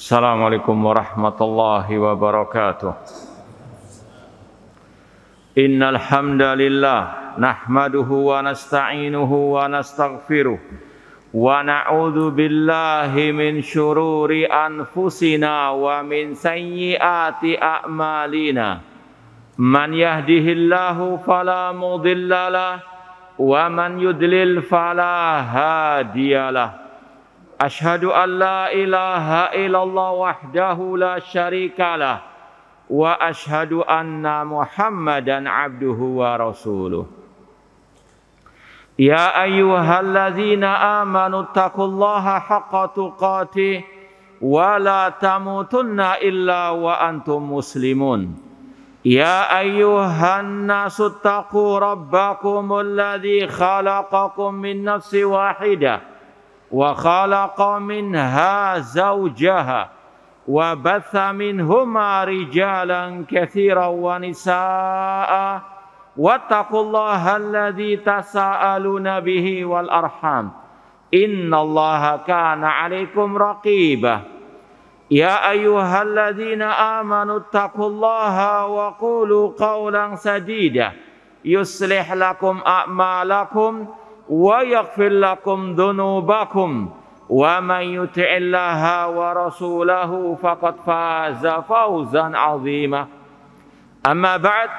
Assalamualaikum warahmatullahi wabarakatuh. Innal hamdalillah nahmaduhu wa nasta'inuhu wa nastaghfiruh wa na'udzu billahi min syururi anfusina wa min sayyiati a'malina. Man yahdihillahu fala mudhillalah wa man yudlil fala hadiyalah. Ashhadu an la ilaha illallah wahdahu la syarikalah wa ashhadu anna Muhammadan abduhu wa rasuluh. Ya ayyuhalladzina amanu taqullaha haqqa tuqatih wa la tamutunna illa wa antum muslimun. Ya ayyuhan nasu taqu rabbakumul ladzi khalaqakum min nafsin wahidah wa khalaqa minha zawjaha wa batha minhuma rijalan katsiran wa nisaa'a wattaqullaha alladzi tasaaluna bihi wal arham innallaha kana 'alaikum raqibah. Ya ayyuhalladzina amanu taqullaha wa qulu qawlan sadida yuslih lakum a'malakum wa yaghfir lakum dhunubakum wa man yuti'illaha wa rasulahu faqad faza fawzan 'azima. Amma ba'd,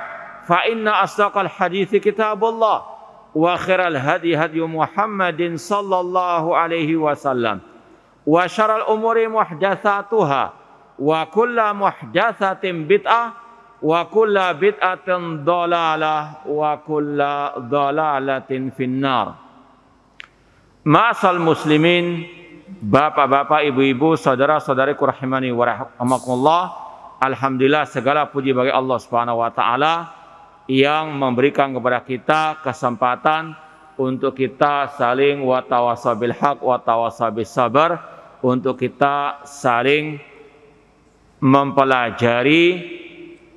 fa inna asdaqal hadithi kitabullah wa khairal hadi hadi Muhammadin sallallahu alaihi wasallam wa syarrul umuri muhdatsatuha wa kullu muhdatsatin bid'ah wa kullu bid'atin dhalalah wa kullu dhalalatin finnar. Ma'asal muslimin, bapak-bapak, ibu-ibu, saudara-saudariku rahimani wa rahmakumullah. Alhamdulillah, segala puji bagi Allah Subhanahu wa taala yang memberikan kepada kita kesempatan untuk kita saling wa tawassaw bil haq wa tawassaw bis sabar, untuk kita saling mempelajari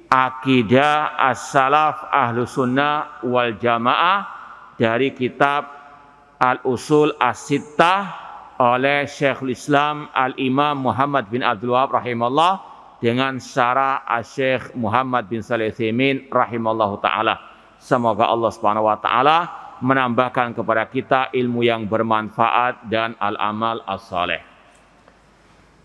akidah as-salaf ahlu sunnah wal jamaah dari kitab Al-Usul As-Sittah oleh Syekhul Islam Al-Imam Muhammad bin Abdul Wahab rahimahullah dengan syarah Syekh Muhammad bin Shalih Al-Utsaimin rahimallahu ta'ala. Semoga Allah subhanahu wa ta'ala menambahkan kepada kita ilmu yang bermanfaat dan al-amal as-saleh.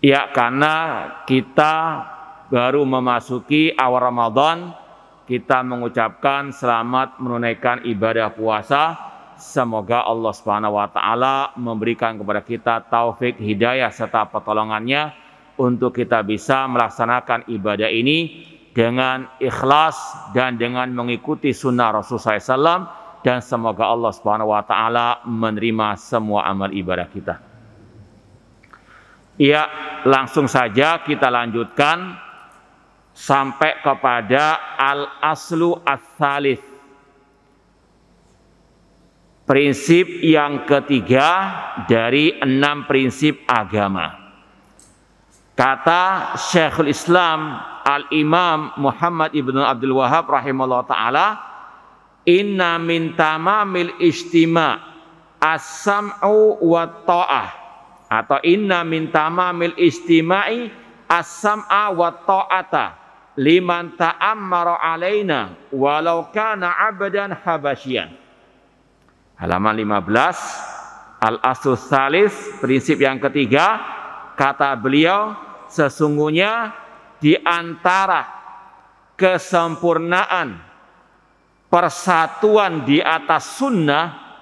Ya, karena kita baru memasuki awal Ramadan, kita mengucapkan selamat menunaikan ibadah puasa. Semoga Allah Subhanahu wa taala memberikan kepada kita taufik, hidayah serta pertolongannya untuk kita bisa melaksanakan ibadah ini dengan ikhlas dan dengan mengikuti sunnah Rasulullah SAW, dan semoga Allah Subhanahu wa taala menerima semua amal ibadah kita. Ya, langsung saja kita lanjutkan sampai kepada al-aslu ats-tsalits. Prinsip yang ketiga dari 6 prinsip agama. Kata Syekhul Islam Al-Imam Muhammad ibn Abdul Wahab rahimahullah ta'ala, inna min tamamil istima' as-sam'u wa ta'ah, atau inna min tamamil istima'i as-sam'a wa ta'ata liman ta'ammara alaina walau kana abdan habasyian. Halaman 15, al-aslu tsalis, prinsip yang ketiga, kata beliau, sesungguhnya di antara kesempurnaan persatuan di atas sunnah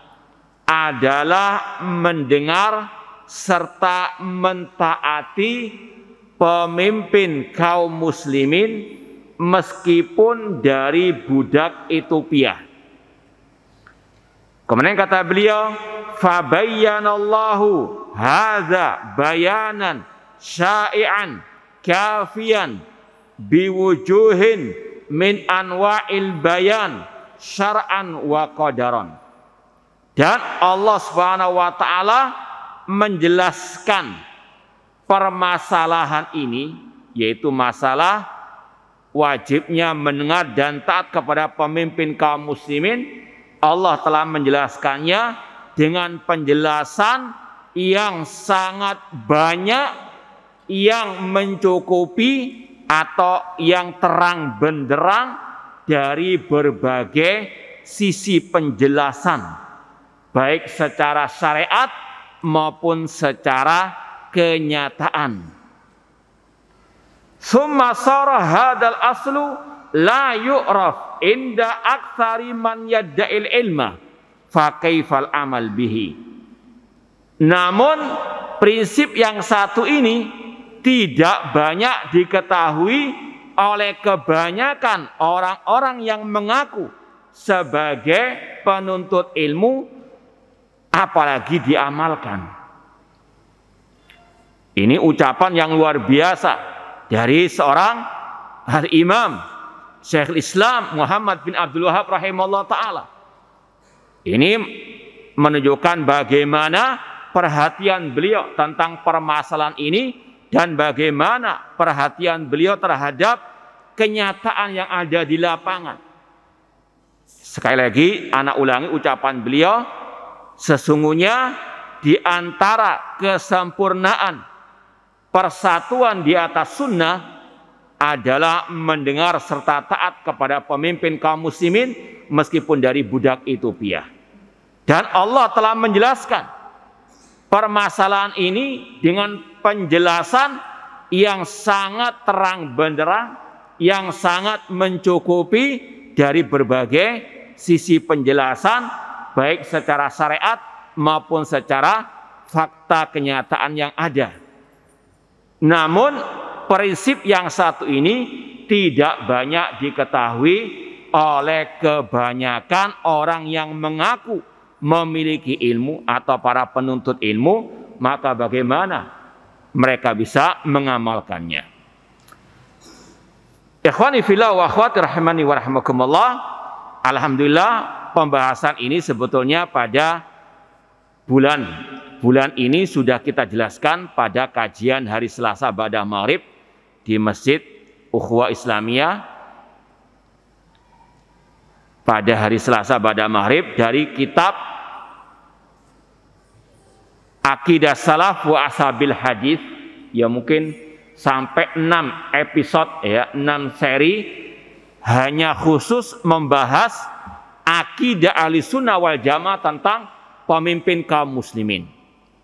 adalah mendengar serta mentaati pemimpin kaum muslimin meskipun dari budak Ethiopia. Kemudian kata beliau, fabayyanallahu hadza bayanan syai'an kafiyan biwujuhin min anwa'il bayan syar'an wa qadaran. Dan Allah Subhanahu wa taala menjelaskan permasalahan ini, yaitu masalah wajibnya mendengar dan taat kepada pemimpin kaum muslimin. Allah telah menjelaskannya dengan penjelasan yang sangat banyak yang mencukupi atau yang terang benderang dari berbagai sisi penjelasan, baik secara syariat maupun secara kenyataan. Summa sara hadal aslu la yu'raf inda aktsari man yadda'il ilma fa kaifal amal bihi. Namun prinsip yang satu ini tidak banyak diketahui oleh kebanyakan orang-orang yang mengaku sebagai penuntut ilmu, apalagi diamalkan. Ini ucapan yang luar biasa dari seorang Al-Imam Syekhul Islam Muhammad bin Abdul Wahab rahimahullah ta'ala. Ini menunjukkan bagaimana perhatian beliau tentang permasalahan ini dan bagaimana perhatian beliau terhadap kenyataan yang ada di lapangan. Sekali lagi, anak ulangi ucapan beliau, sesungguhnya di antara kesempurnaan persatuan di atas sunnah adalah mendengar serta taat kepada pemimpin kaum muslimin meskipun dari budak Ethiopia. Dan Allah telah menjelaskan permasalahan ini dengan penjelasan yang sangat terang benderang, yang sangat mencukupi dari berbagai sisi penjelasan, baik secara syariat maupun secara fakta kenyataan yang ada. Namun prinsip yang satu ini tidak banyak diketahui oleh kebanyakan orang yang mengaku memiliki ilmu atau para penuntut ilmu, maka bagaimana mereka bisa mengamalkannya? Ikhwani fillah wa akhwati rahimani wa rahimakumullah. Alhamdulillah pembahasan ini sebetulnya pada bulan ini sudah kita jelaskan pada kajian hari Selasa ba'da maghrib di Masjid Ukhuwah Islamiyah pada hari Selasa ba'da maghrib dari kitab Aqidah Salaf wa Ashabil Hadis, ya mungkin sampai 6 episode ya, 6 seri hanya khusus membahas akidah Ahlussunnah wal Jamaah tentang pemimpin kaum muslimin.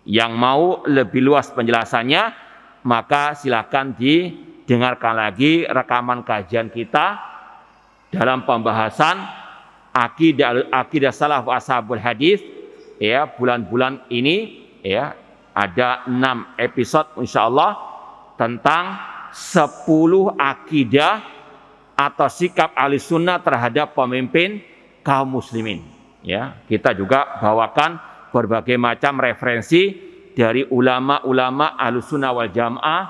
Yang mau lebih luas penjelasannya, maka silakan didengarkan lagi rekaman kajian kita dalam pembahasan akidah salaf wa ashabul hadis ya, bulan-bulan ini ya, ada 6 episode insyaallah tentang 10 akidah atau sikap Ahlussunnah terhadap pemimpin kaum muslimin. Ya, kita juga bawakan berbagai macam referensi dari ulama-ulama Ahlussunnah wal Jamaah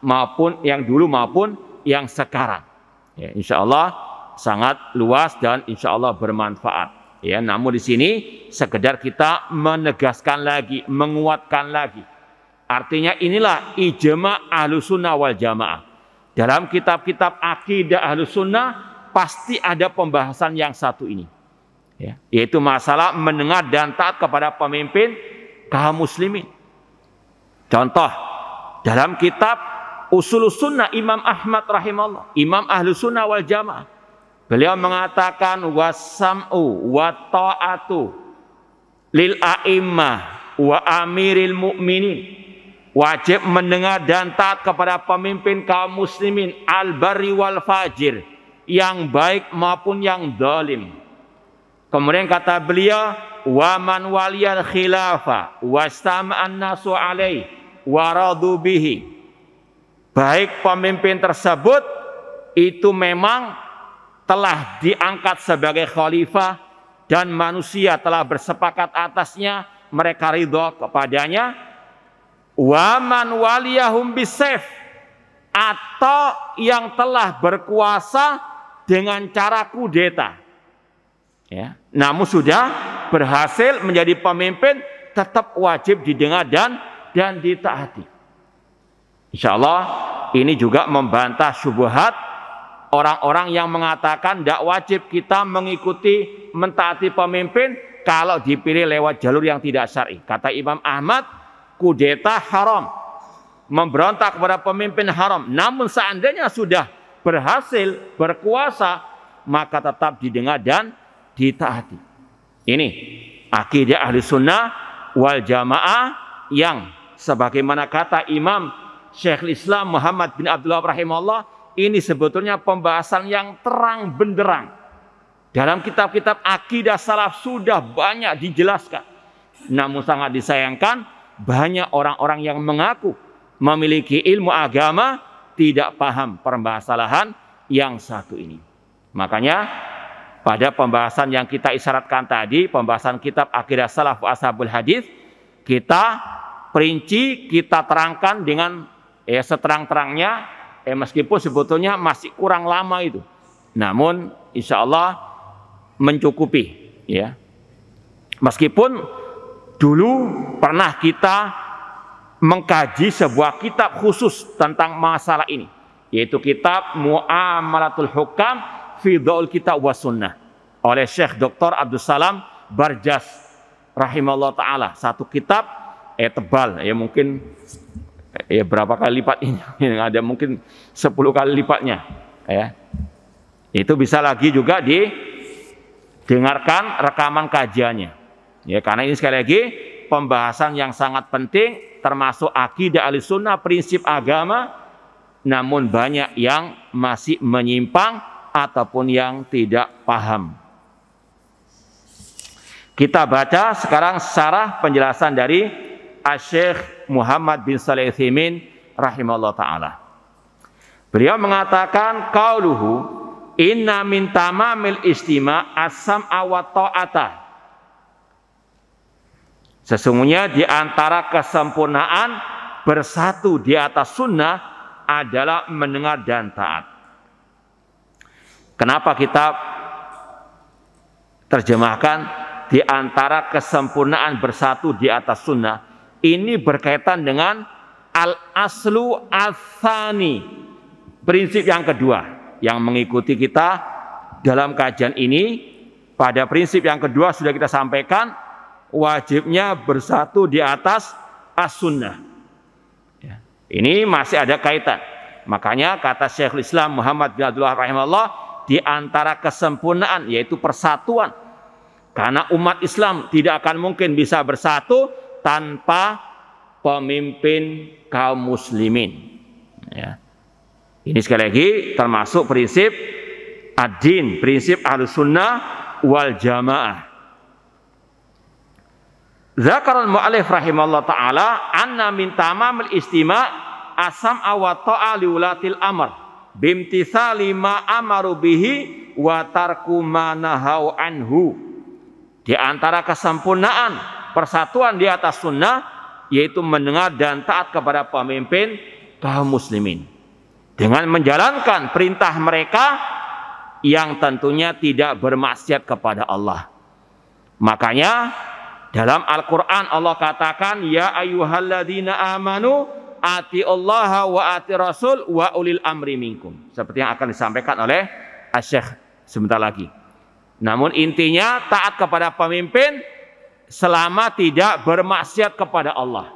maupun yang dulu maupun yang sekarang. Ya, insyaallah sangat luas dan insyaallah bermanfaat. Ya, namun di sini sekedar kita menegaskan lagi, menguatkan lagi. Artinya inilah ijma' Ahlussunnah wal Jamaah. Dalam kitab-kitab akidah Ahlussunnah pasti ada pembahasan yang satu ini. Ya, yaitu masalah mendengar dan taat kepada pemimpin kaum muslimin. Contoh, dalam kitab Ushulus Sunnah Imam Ahmad rahimahullah, Imam Ahlussunnah wal Jamaah, beliau mengatakan wasam'u wa ta'atu lil a'immah wa amiril mu'minin. Wajib mendengar dan taat kepada pemimpin kaum muslimin al-barri wal fajir, yang baik maupun yang zalim. Kemudian kata beliau, wa man waliyal khilafa wastama'an nasu alaih wa radu bihi. Baik pemimpin tersebut itu memang telah diangkat sebagai khalifah dan manusia telah bersepakat atasnya, mereka ridho kepadanya. Wa man waliyahum bisayf, atau yang telah berkuasa dengan cara kudeta. Ya, namun sudah berhasil menjadi pemimpin, tetap wajib didengar dan ditaati. Insyaallah ini juga membantah syubhat orang-orang yang mengatakan tidak wajib kita mengikuti mentaati pemimpin kalau dipilih lewat jalur yang tidak syar'i. Kata Imam Ahmad, kudeta haram. memberontak kepada pemimpin haram, namun seandainya sudah berhasil berkuasa, maka tetap didengar dan ditaati. Ini akidah ahli sunnah wal jamaah yang sebagaimana kata Imam Syekhul Islam Muhammad bin Abdul Wahab rahimahullah, ini sebetulnya pembahasan yang terang benderang. Dalam kitab-kitab akidah salaf sudah banyak dijelaskan. Namun sangat disayangkan, banyak orang-orang yang mengaku memiliki ilmu agama tidak paham permasalahan yang satu ini. Makanya pada pembahasan yang kita isyaratkan tadi, pembahasan kitab akidah salaf wa ashabul hadis, kita perinci, kita terangkan dengan seterang-terangnya, meskipun sebetulnya masih kurang lama itu, namun insya Allah mencukupi, ya. Meskipun dulu pernah kita mengkaji sebuah kitab khusus tentang masalah ini, yaitu kitab Mu'amalatul Hukam fi Dhaul Kitab wa Sunnah oleh Syekh Dr. Abdul Salam Barjas rahimahullah ta'ala. Satu kitab tebal, ya mungkin berapa kali lipat ini, ada mungkin 10 kali lipatnya, ya. Itu bisa lagi juga didengarkan rekaman kajiannya, ya, karena ini sekali lagi pembahasan yang sangat penting, termasuk akidah ahli sunnah, prinsip agama, namun banyak yang masih menyimpang ataupun yang tidak paham. Kita baca sekarang syarah penjelasan dari Asy-Syaikh Muhammad bin Shalih Al-Utsaimin rahimahullah ta'ala. Beliau mengatakan, qauluhu inna min tamamil istima' as-sam'a wa ta'ata. Sesungguhnya di antara kesempurnaan bersatu di atas sunnah adalah mendengar dan taat. Kenapa kita terjemahkan di antara kesempurnaan bersatu di atas sunnah? Ini berkaitan dengan al-aslu al-thani, prinsip yang kedua yang mengikuti kita dalam kajian ini. Pada prinsip yang kedua sudah kita sampaikan, wajibnya bersatu di atas as-sunnah. Ya. Ini masih ada kaitan. Makanya kata Syekhul Islam Muhammad bin Abdul Wahab rahimahullah, di antara kesempurnaan yaitu persatuan. Karena umat Islam tidak akan mungkin bisa bersatu tanpa pemimpin kaum muslimin. Ya. Ini sekali lagi termasuk prinsip ad-din, prinsip ahlus sunnah wal jamaah. Zakarul mu'allif rahimahullah ta'ala anna min tamamil istima' as-sam'a wa ta'a li ulatil amr bimtithali ma amaru bihi wa tarku ma nahau anhu. Di antara kesempurnaan persatuan di atas sunnah yaitu mendengar dan taat kepada pemimpin kaum muslimin dengan menjalankan perintah mereka yang tentunya tidak bermaksiat kepada Allah. Makanya dalam Al-Quran Allah katakan, ya ayyuhalladzina amanu atiullaha wa ati rasul wa ulil amri minkum, seperti yang akan disampaikan oleh Asy-Syaikh sebentar lagi. Namun intinya taat kepada pemimpin selama tidak bermaksiat kepada Allah.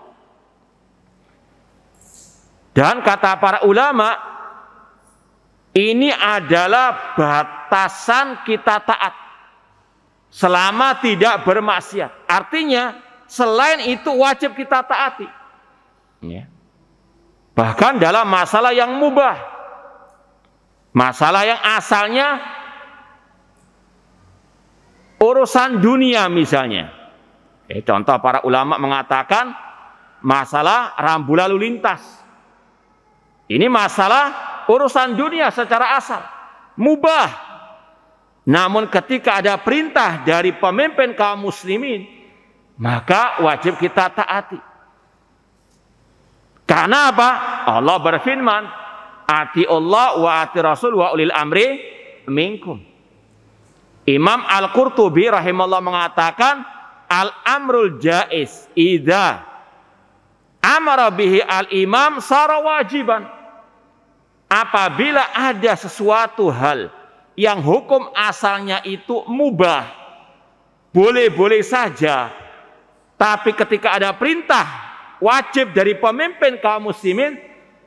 Dan kata para ulama, ini adalah batasan kita taat selama tidak bermaksiat. Artinya selain itu wajib kita taati. Ya. Bahkan dalam masalah yang mubah, masalah yang asalnya urusan dunia misalnya. Contoh para ulama mengatakan masalah rambu lalu lintas. Ini masalah urusan dunia secara asal, mubah. Namun ketika ada perintah dari pemimpin kaum muslimin, maka wajib kita taati. Karena apa? Allah berfirman, ati Allah wa ati Rasul wa ulil amri minkum. Imam Al-Qurtubi rahimahullah mengatakan, al-amrul jaiz idza amara bihi al-imam sara wajiban. Apabila ada sesuatu hal yang hukum asalnya itu mubah, boleh-boleh saja, tapi ketika ada perintah wajib dari pemimpin kaum muslimin,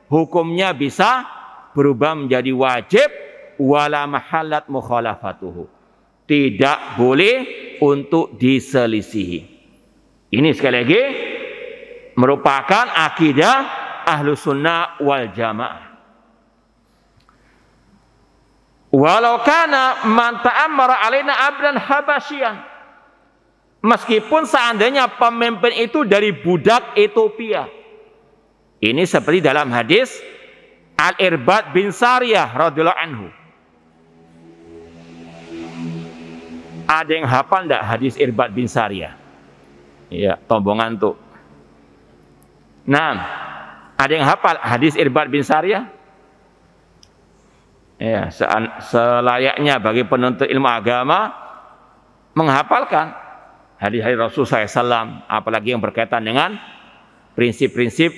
hukumnya bisa berubah menjadi wajib wala mahallat mukhalafatuhu. Tidak boleh untuk diselisihi. Ini sekali lagi merupakan akidah Ahlus Sunnah wal Jamaah. Walau kana man ta'ammara alaina abdan habasyian. Meskipun seandainya pemimpin itu dari budak Ethiopia. Ini seperti dalam hadis Al-Irbad bin Sariyah radhiyallahu anhu. Ada yang hafal enggak hadis Irbad bin Sariyah? Iya, tombongan tuh. Nah, ada yang hafal hadis Irbad bin Sariyah? Ya, selayaknya bagi penuntut ilmu agama menghafalkan hadis-hadis Rasulullah SAW, apalagi yang berkaitan dengan prinsip-prinsip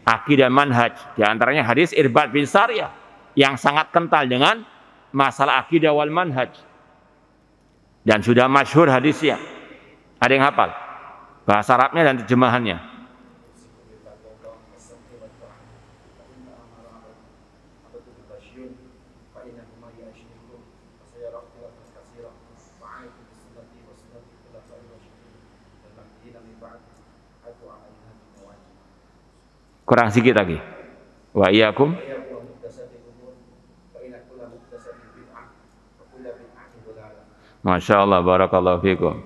akidah manhaj. Di antaranya hadis Irbad bin Sariyah yang sangat kental dengan masalah akidah wal manhaj. Dan sudah masyhur hadisnya. Ada yang hafal bahasa Arabnya dan terjemahannya? Kurang sedikit lagi. Wa iyyakum. Masya Allah, barakallahu fikum.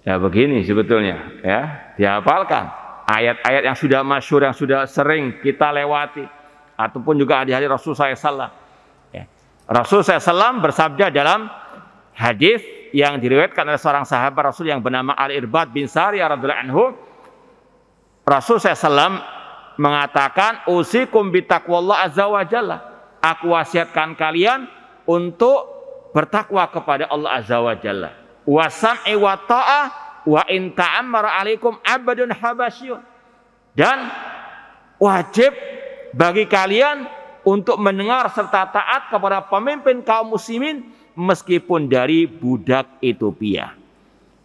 Ya begini sebetulnya, ya dihafalkan ayat-ayat yang sudah masyhur, yang sudah sering kita lewati, ataupun juga hadis-hadis Rasulullah SAW. Ya. Rasulullah SAW bersabda dalam hadis yang diriwayatkan oleh seorang sahabat Rasul yang bernama Al-Irbad bin Sariyah radhiyallahu anhu. Rasulullah SAW mengatakan, usikum bitaqwallah azza wa jalla. Aku wasiatkan kalian untuk bertakwa kepada Allah azza wa jalla. Wa sam'i wa ta'ah wa in ta'ammara alaikum abadun habasyun. Dan wajib bagi kalian untuk mendengar serta taat kepada pemimpin kaum muslimin meskipun dari budak Ethiopia.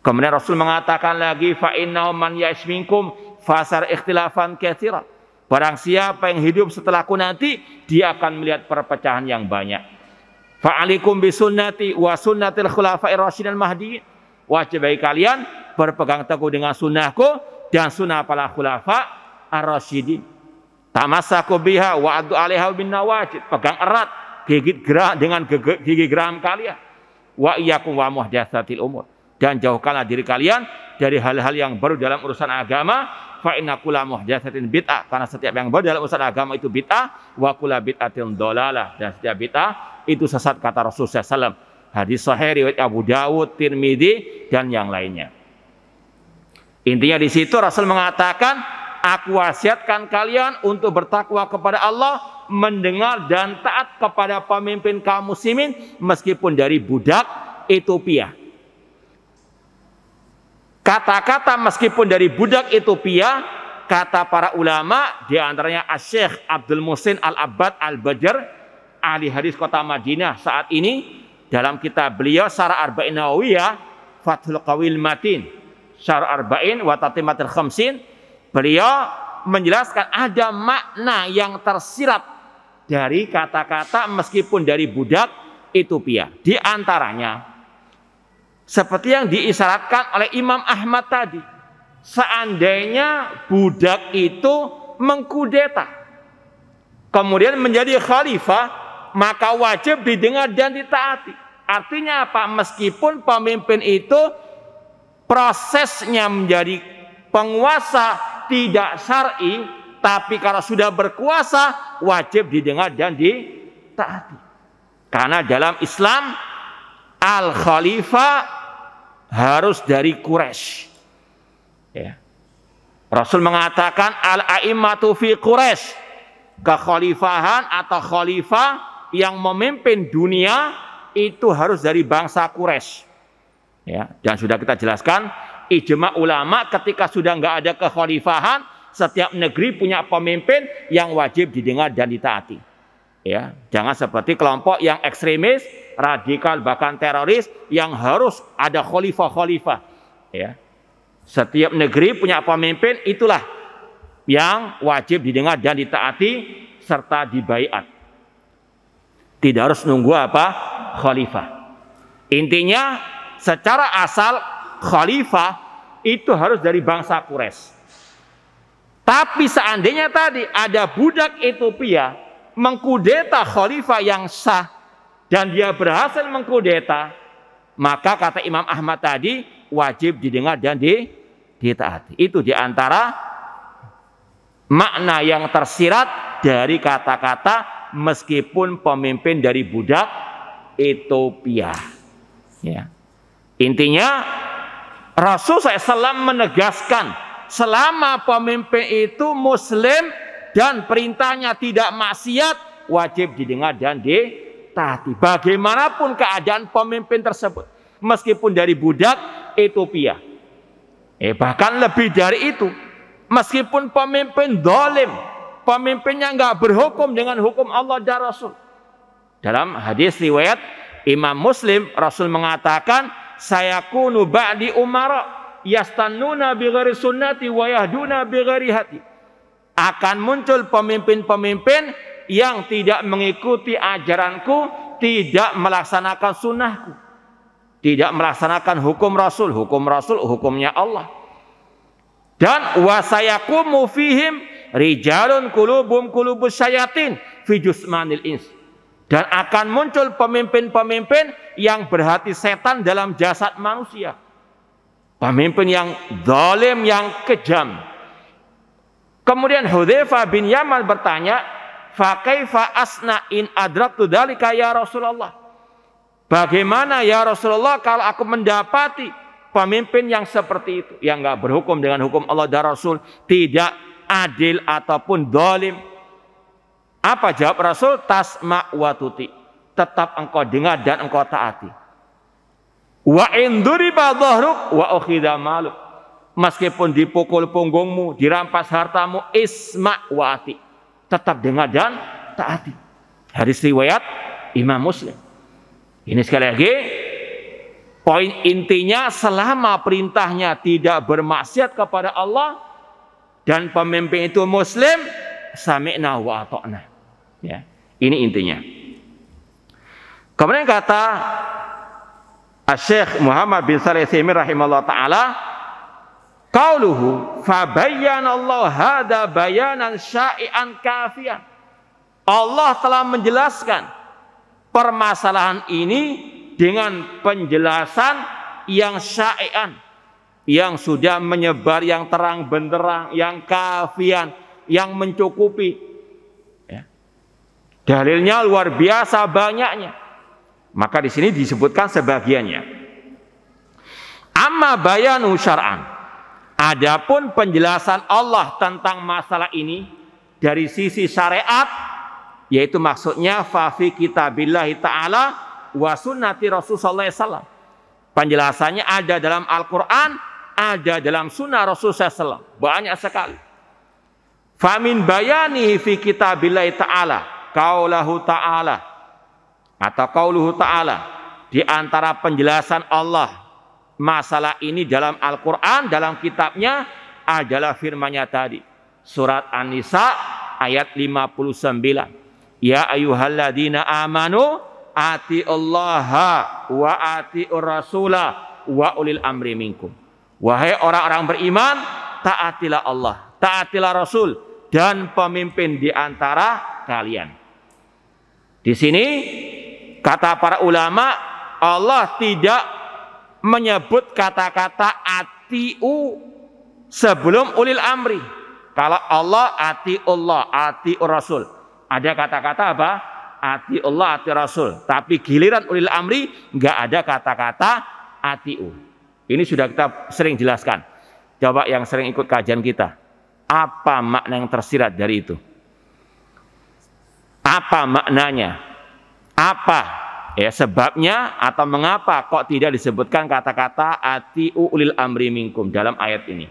Kemudian Rasul mengatakan lagi, fa innahu man ya'ish minkum fasar ikhtilafan katsiran. Barang siapa yang hidup setelahku nanti, dia akan melihat perpecahan yang banyak. Fa'alikum bisunnati wa sunnatil khulafa'ir rasyidin mahdiin. Wajib bagi kalian berpegang teguh dengan sunnahku dan sunnah para khulafa ar-rasyidin. Tamassaku biha wa addu 'alaiha bin nawajid. Pegang erat, gigit gerak dengan gigi geram kalian. Wa iyyakum wa muhdatsatil umur. Dan jauhkanlah diri kalian dari hal-hal yang baru dalam urusan agama. Fa inna kulla muhdatsatin bid'ah, karena setiap yang baru dalam urusan agama itu bid'ah, wa kulla bid'atin dhalalah, dan setiap bid'ah itu sesat, kata Rasulullah SAW. Hadis sahih riwayat Abu Dawud, Tirmidzi dan yang lainnya. Intinya di situ Rasul mengatakan, aku wasiatkan kalian untuk bertakwa kepada Allah, mendengar dan taat kepada pemimpin kaum muslimin meskipun dari budak Ethiopia. Kata-kata meskipun dari budak Ethiopia, kata para ulama, di antaranya Asy-Syaikh Abdul Muhsin Al-Abbad Al-Badr, ahli hadis kota Madinah saat ini, dalam kitab beliau Syarah Arba'in Nawawiyah, Fathul Qawil Matin, Syarah Arba'in wa Tatimatul Khamsin, beliau menjelaskan ada makna yang tersirat dari kata-kata meskipun dari budak Ethiopia. Di antaranya, seperti yang diisyaratkan oleh Imam Ahmad tadi, seandainya budak itu mengkudeta kemudian menjadi khalifah, maka wajib didengar dan ditaati. Artinya apa? Meskipun pemimpin itu prosesnya menjadi penguasa tidak syar'i, tapi kalau sudah berkuasa wajib didengar dan ditaati. Karena dalam Islam al-khalifah harus dari Quraisy. Ya. Rasul mengatakan al-a'immatu fi Quraisy. Kekhalifahan atau khalifah yang memimpin dunia itu harus dari bangsa Quraisy. Ya, dan sudah kita jelaskan ijma ulama ketika sudah nggak ada kekhalifahan, setiap negeri punya pemimpin yang wajib didengar dan ditaati. Ya, jangan seperti kelompok yang ekstremis, radikal, bahkan teroris yang harus ada khalifah-khalifah. Ya. Setiap negeri punya pemimpin, itulah yang wajib didengar dan ditaati serta dibaiat. Tidak harus nunggu apa? Khalifah. Intinya secara asal khalifah itu harus dari bangsa Quraisy. Tapi seandainya tadi ada budak Ethiopia mengkudeta khalifah yang sah dan dia berhasil mengkudeta, maka kata Imam Ahmad tadi wajib didengar dan ditaati. Itu diantara makna yang tersirat dari kata-kata meskipun pemimpin dari budak Ethiopia. Ya. Intinya Rasul SAW menegaskan selama pemimpin itu muslim dan perintahnya tidak maksiat, wajib didengar dan ditaati. Bagaimanapun keadaan pemimpin tersebut, meskipun dari budak Ethiopia. Bahkan lebih dari itu, meskipun pemimpin zalim, pemimpinnya nggak berhukum dengan hukum Allah dan Rasul. Dalam hadis riwayat Imam Muslim, Rasul mengatakan, sayakunu ba'di umara yastannuna bighairi sunnati wa yahduna bighairi hati. Akan muncul pemimpin-pemimpin yang tidak mengikuti ajaranku, tidak melaksanakan sunnahku, tidak melaksanakan hukum Rasul hukumnya Allah. Dan wasayakumu fihim rijalun qulubum qulubus syayatin fi jusmanil ins. Dan akan muncul pemimpin-pemimpin yang berhati setan dalam jasad manusia. Pemimpin yang zalim, yang kejam. Kemudian Hudzaifah bin Yaman bertanya, "Fa kaifa asna in adraktu dzalika ya Rasulullah?" Bagaimana ya Rasulullah kalau aku mendapati pemimpin yang seperti itu, yang enggak berhukum dengan hukum Allah dan Rasul, tidak adil ataupun zalim? Apa jawab Rasul? Tasma wa tuti. Tetap engkau dengar dan engkau taati. Wa induriba dhahruk wa ukhidha maluk. Meskipun dipukul punggungmu, dirampas hartamu, isma wa ati. Tetap dengar dan taati. Hadis riwayat Imam Muslim. Ini sekali lagi poin intinya, selama perintahnya tidak bermaksiat kepada Allah dan pemimpin itu muslim, sami'na wa ata'na. Ya, ini intinya. Kemudian kata Syekh Muhammad bin Shalih Al-Utsaimin rahimahullah taala, qauluhu fa bayyanallahu hadza bayanan sya'ian kafian. Allah telah menjelaskan permasalahan ini dengan penjelasan yang sya'ian, yang sudah menyebar, yang terang benderang, yang kafian, yang mencukupi. Ya. Dalilnya luar biasa banyaknya. Maka di sini disebutkan sebagiannya. Amma bayanu syar'an. Adapun penjelasan Allah tentang masalah ini dari sisi syariat, yaitu maksudnya fa fi kitabillahi ta'ala wa sunnati Rasulullah SAW. Penjelasannya ada dalam Al-Quran, ada dalam sunnah Rasulullah SAW. Banyak sekali. Famin bayanihi fi kitabillahi ta'ala qaulahu ta'ala, atau qauluhu ta'ala, di antara penjelasan Allah masalah ini dalam Al-Quran, dalam kitabnya, adalah firman-Nya tadi. Surat An-Nisa ayat 59. Ya ayyuhalladzina amanu atiullaha wa atiur rasulah wa ulil amri minkum. Wahai orang-orang beriman, taatilah Allah, taatilah Rasul, dan pemimpin di antara kalian. Di sini kata para ulama, Allah tidak menyebut kata-kata atiu sebelum ulil amri. Kalau Allah atiullah, atiur rasul, ada kata-kata apa? Atiullah, atiur rasul. Tapi giliran ulil amri nggak ada kata-kata atiu. Ini sudah kita sering jelaskan. Coba yang sering ikut kajian kita, apa makna yang tersirat dari itu? Apa maknanya? Apa ya sebabnya atau mengapa kok tidak disebutkan kata-kata atiu ulil amri minkum dalam ayat ini?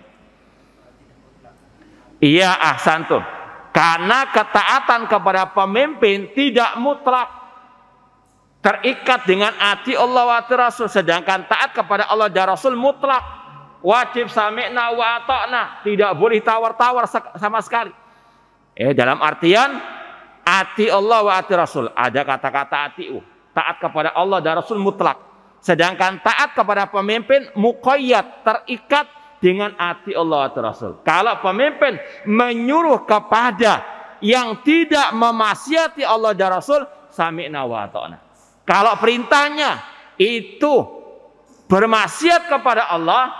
Iya, ahsantum. Karena ketaatan kepada pemimpin tidak mutlak terikat dengan ati Allah wa ati Rasul, sedangkan taat kepada Allah dan Rasul mutlak. Wajib sami'na wa ata'na, tidak boleh tawar-tawar sama sekali. Dalam artian ati Allah wa ati Rasul, ada kata-kata atiu, taat kepada Allah dan Rasul mutlak. Sedangkan taat kepada pemimpin muqayyad, terikat dengan ati Allah wa ati Rasul. Kalau pemimpin menyuruh kepada yang tidak memaksiati Allah dan Rasul, sami'na wa ata'na. Kalau perintahnya itu bermaksiat kepada Allah,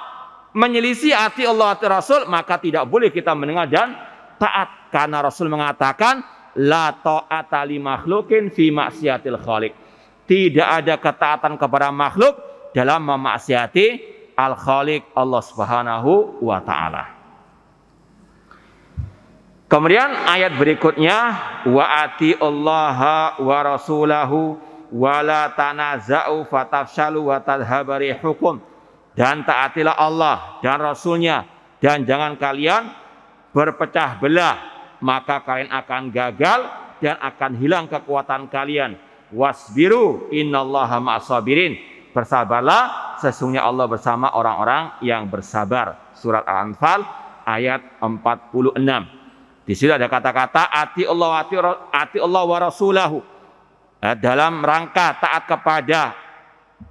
menyelisih hati Allah dan Rasul, maka tidak boleh kita mendengar dan taat, karena Rasul mengatakan la ta'ata li makhlukin fi maksiatil khaliq. Tidak ada ketaatan kepada makhluk dalam memaksiati al-khaliq, Allah Subhanahu wa taala. Kemudian ayat berikutnya, wa ati Allah wa rasulahu wa la tanaza'u fatafshalu wa tadhhabu rihukum. Dan taatilah Allah dan Rasulnya, dan jangan kalian berpecah belah, maka kalian akan gagal dan akan hilang kekuatan kalian. Wasbiru innallaha ma'as-sabirin. Bersabarlah, sesungguhnya Allah bersama orang-orang yang bersabar. Surat Al-Anfal ayat 46. Di sini ada kata-kata ati Allah wa rasulahu. Dalam rangka taat kepada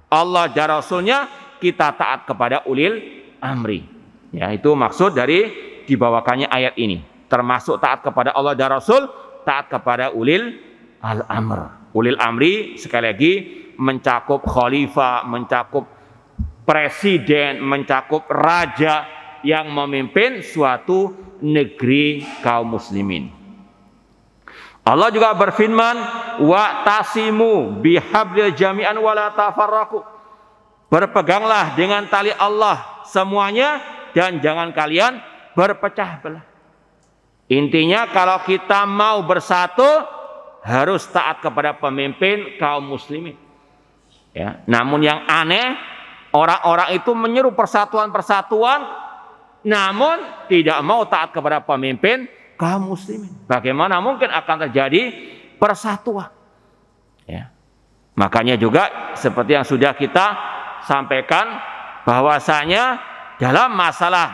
Allah dan Rasulnya, kita taat kepada ulil amri. Ya, itu maksud dari dibawakannya ayat ini. Termasuk taat kepada Allah dan Rasul, taat kepada ulil al-amr. Ulil amri sekali lagi mencakup khalifah, mencakup presiden, mencakup raja yang memimpin suatu negeri kaum muslimin. Allah juga berfirman, wa tasimu bihablil jami'an wa la tafarraqu. Berpeganglah dengan tali Allah semuanya dan jangan kalian berpecah belah. Intinya kalau kita mau bersatu harus taat kepada pemimpin kaum muslimin. Ya, namun yang aneh, orang-orang itu menyeru persatuan-persatuan namun tidak mau taat kepada pemimpin kaum muslimin. Bagaimana mungkin akan terjadi persatuan? Ya. Makanya juga seperti yang sudah kita sampaikan, bahwasanya dalam masalah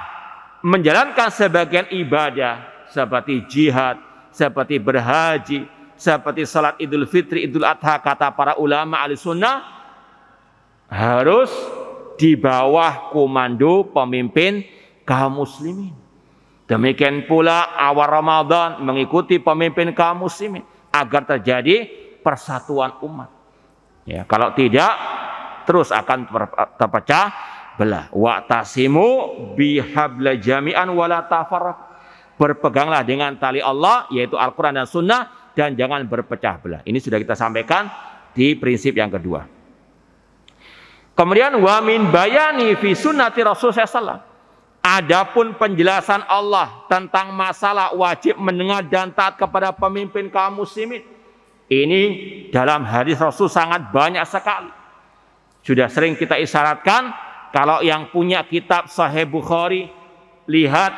menjalankan sebagian ibadah seperti jihad, seperti berhaji, seperti salat Idul Fitri, Idul Adha, kata para ulama ahli sunnah, harus di bawah komando pemimpin kaum muslimin. Demikian pula awal Ramadan mengikuti pemimpin kaum muslimin agar terjadi persatuan umat. Ya, kalau tidak terus akan terpecah belah. Wa tasimu bihabla jami'an wa la tafarraq. Berpeganglah dengan tali Allah, yaitu Al-Quran dan Sunnah, dan jangan berpecah belah. Ini sudah kita sampaikan di prinsip yang kedua. Kemudian wa min bayani fi sunnati Rasul SAW. Adapun penjelasan Allah tentang masalah wajib mendengar dan taat kepada pemimpin kaum muslimin, ini dalam hadis Rasul sangat banyak sekali. Sudah sering kita isyaratkan, kalau yang punya kitab Sahih Bukhari, lihat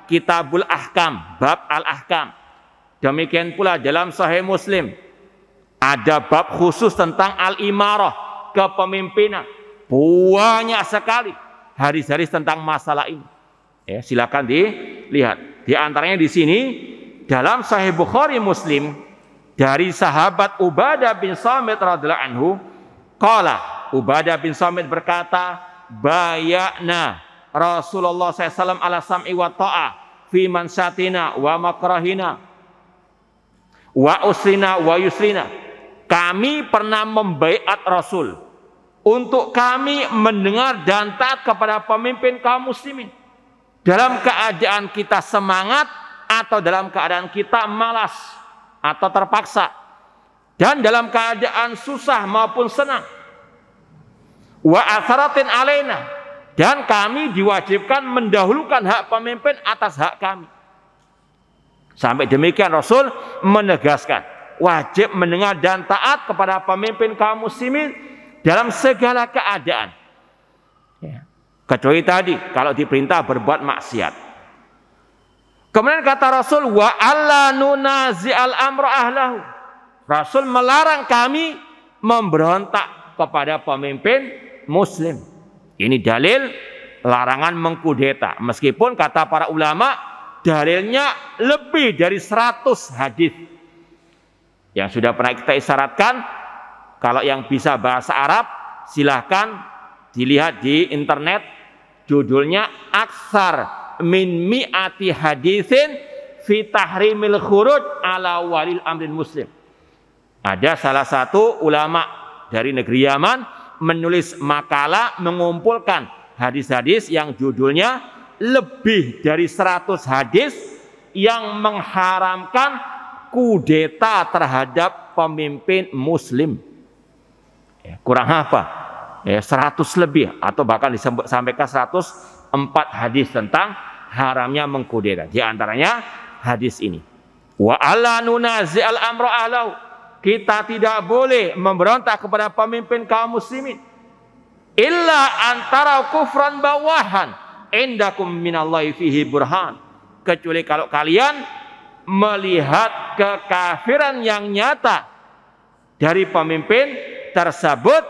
Kitabul Ahkam, bab Al-Ahkam. Demikian pula dalam Sahih Muslim ada bab khusus tentang al-imarah, kepemimpinan. Banyak sekali hadis-hadis tentang masalah ini. Ya, silakan dilihat. Di antaranya di sini dalam Sahih Bukhari Muslim dari sahabat Ubadah bin Samit radhiyallahu anhu, qala, Ubadah bin Samit berkata, bayana Rasulullah SAW ala sam'i wa ta'ah fi mansatina wa makrahina wa usrina wa yusrina. Kami pernah membaiat Rasul untuk kami mendengar dan taat kepada pemimpin kaum muslimin dalam keadaan kita semangat atau dalam keadaan kita malas atau terpaksa, dan dalam keadaan susah maupun senang. Wa atharatin alaina, dan kami diwajibkan mendahulukan hak pemimpin atas hak kami. Sampai demikian Rasul menegaskan wajib mendengar dan taat kepada pemimpin kaum muslimin dalam segala keadaan. Ya. Kecuali tadi kalau diperintah berbuat maksiat. Kemudian kata Rasul, wa alla nunazi'al amra ahlahu. Rasul melarang kami memberontak kepada pemimpin muslim. Ini dalil larangan mengkudeta. Meskipun kata para ulama dalilnya lebih dari 100 hadis. Yang sudah pernah kita isyaratkan, kalau yang bisa bahasa Arab silahkan dilihat di internet, judulnya Aksar min mi'ati hadisin fi tahrimil khuruj ala walil amrin muslim. Ada salah satu ulama dari negeri Yaman menulis makalah mengumpulkan hadis-hadis yang judulnya lebih dari 100 hadis yang mengharamkan kudeta terhadap pemimpin muslim. Kurang apa? 100 lebih atau bahkan disampaikan 104 hadis tentang haramnya mengkudeta. Di antaranya hadis ini. Wa alla nunazi'al amra ahlahu. Kita tidak boleh memberontak kepada pemimpin kaum muslimin. Illa antara kufran bawahan indakum minallahi fihi burhan. Kecuali kalau kalian melihat kekafiran yang nyata dari pemimpin tersebut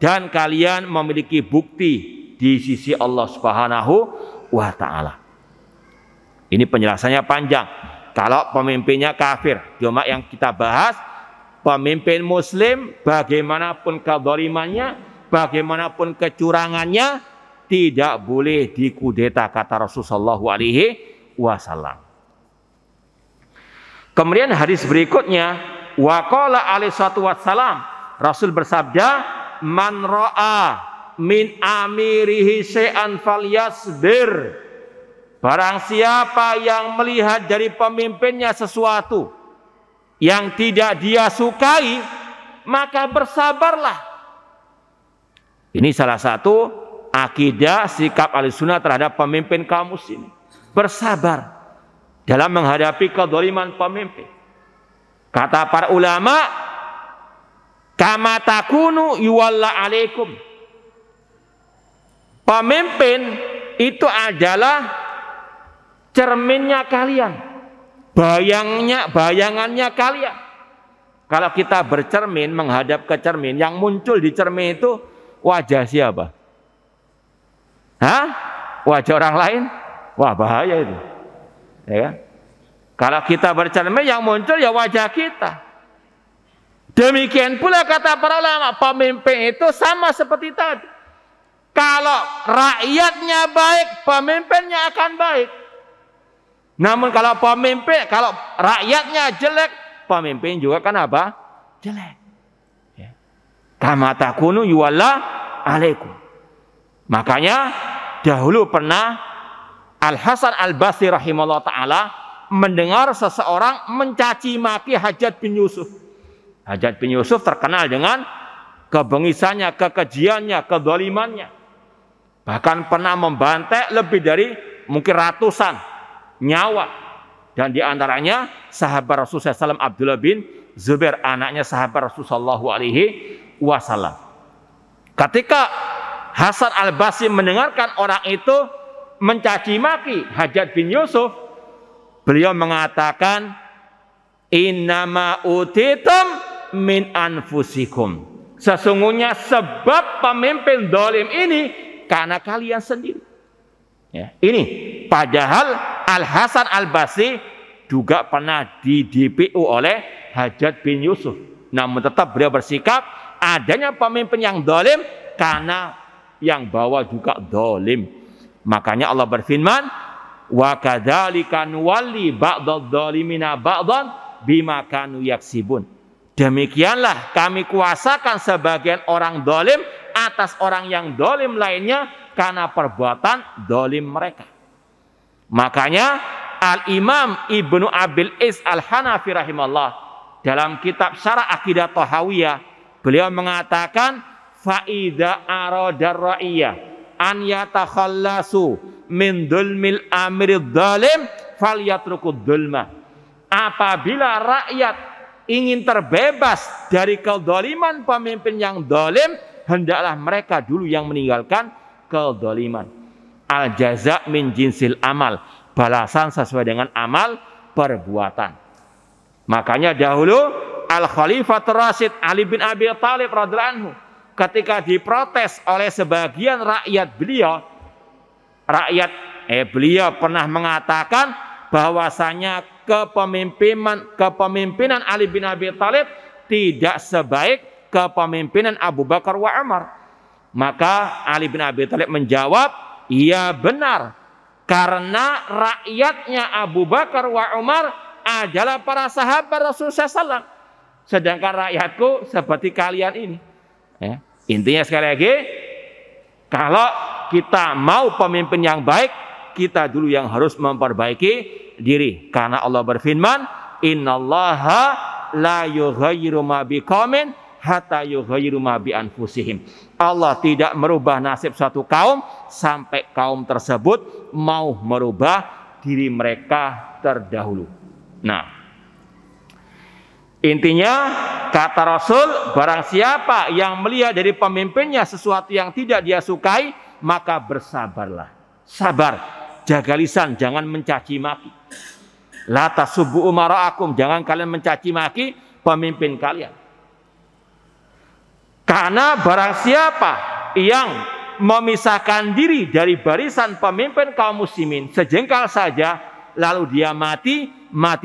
dan kalian memiliki bukti di sisi Allah Subhanahu wa taala. Ini penjelasannya panjang. Kalau pemimpinnya kafir, cuma yang kita bahas pemimpin muslim bagaimanapun kezalimannya, bagaimanapun kecurangannya tidak boleh dikudeta kata Rasulullah SAW. Kemudian hadis berikutnya, waqala alaihi wassalam, Rasul bersabda, man ra'a min amirihi syai'an falyasbir. Barang siapa yang melihat dari pemimpinnya sesuatu yang tidak dia sukai, maka bersabarlah. Ini salah satu akidah sikap Ahlussunnah terhadap pemimpin kaum muslimin. Bersabar dalam menghadapi kezaliman pemimpin. Kata para ulama, kama takunu yuwalla alaikum. Pemimpin itu adalah cerminnya kalian. Bayangannya kalian. Kalau kita bercermin, menghadap ke cermin, yang muncul di cermin itu wajah siapa? Hah? Wajah orang lain? Wah, bahaya itu. Ya kan? Kalau kita bercermin, yang muncul ya wajah kita. Demikian pula kata para ulama, pemimpin itu sama seperti tadi. Kalau rakyatnya baik, pemimpinnya akan baik. Namun kalau rakyatnya jelek, pemimpin juga kan apa? Jelek. Kama takunu yuwalla alaikum. Makanya dahulu pernah Al-Hasan Al-Basri rahimahullah ta'ala mendengar seseorang mencaci maki Hajjaj bin Yusuf. Hajjaj bin Yusuf terkenal dengan kebengisannya, kekejiannya, kezalimannya. Bahkan pernah membantai lebih dari mungkin ratusan nyawa, dan diantaranya sahabat Rasulullah SAW Abdullah bin Zubair, anaknya sahabat Rasulullah SAW. Ketika Hasan Al-Basri mendengarkan orang itu mencaci maki Hajjaj bin Yusuf, beliau mengatakan, innama utitum min anfusikum. Sesungguhnya sebab pemimpin zalim ini karena kalian sendiri. Ya, ini padahal Al-Hasan Al-Basri juga pernah di DPO oleh Hajjaj bin Yusuf. Namun tetap beliau bersikap adanya pemimpin yang zalim karena yang bawa juga zalim. Makanya Allah berfirman, wa kadzalika nuwalli ba'dadz zalimina ba'dhan bima kanu yaksibun. Demikianlah kami kuasakan sebagian orang zalim atas orang yang zalim lainnya karena perbuatan zalim mereka. Makanya Al-Imam Ibnu Abil Is Al-Hanafi rahimahullah dalam kitab Syarah Aqidah Thahawiyah, beliau mengatakan, faida aradar ra'iyah an yatakhallasu min dzulmil amiridz zalim falyatrukud dzulma. Apabila rakyat ingin terbebas dari kezaliman pemimpin yang zalim, hendaklah mereka dulu yang meninggalkan kezaliman. Al jaza min jinsil amal, balasan sesuai dengan amal perbuatan. Makanya dahulu Al Khalifatul Rasyid Ali bin Abi Thalib radhiyallahu anhu ketika diprotes oleh sebagian rakyat beliau rakyat. Beliau pernah mengatakan bahwasanya kepemimpinan Ali bin Abi Thalib tidak sebaik kepemimpinan Abu Bakar wa Umar. Maka Ali bin Abi Thalib menjawab, iya benar, karena rakyatnya Abu Bakar wa Umar adalah para sahabat Rasulullah SAW. Sedangkan rakyatku seperti kalian ini. Intinya sekali lagi, kalau kita mau pemimpin yang baik, kita dulu yang harus memperbaiki diri. Karena Allah berfirman, innallaha la yughayyiru ma biqaumin hatta yughayyiru ma bi anfusihim. Allah tidak merubah nasib suatu kaum sampai kaum tersebut mau merubah diri mereka terdahulu. Nah, intinya kata Rasul, barang siapa yang melihat dari pemimpinnya sesuatu yang tidak dia sukai, maka bersabarlah. Sabar, jaga lisan, jangan mencaci maki. La tasubbu umara'akum, jangan kalian mencaci maki pemimpin kalian. Karena barang siapa yang memisahkan diri dari barisan pemimpin kaum muslimin sejengkal saja, lalu dia mati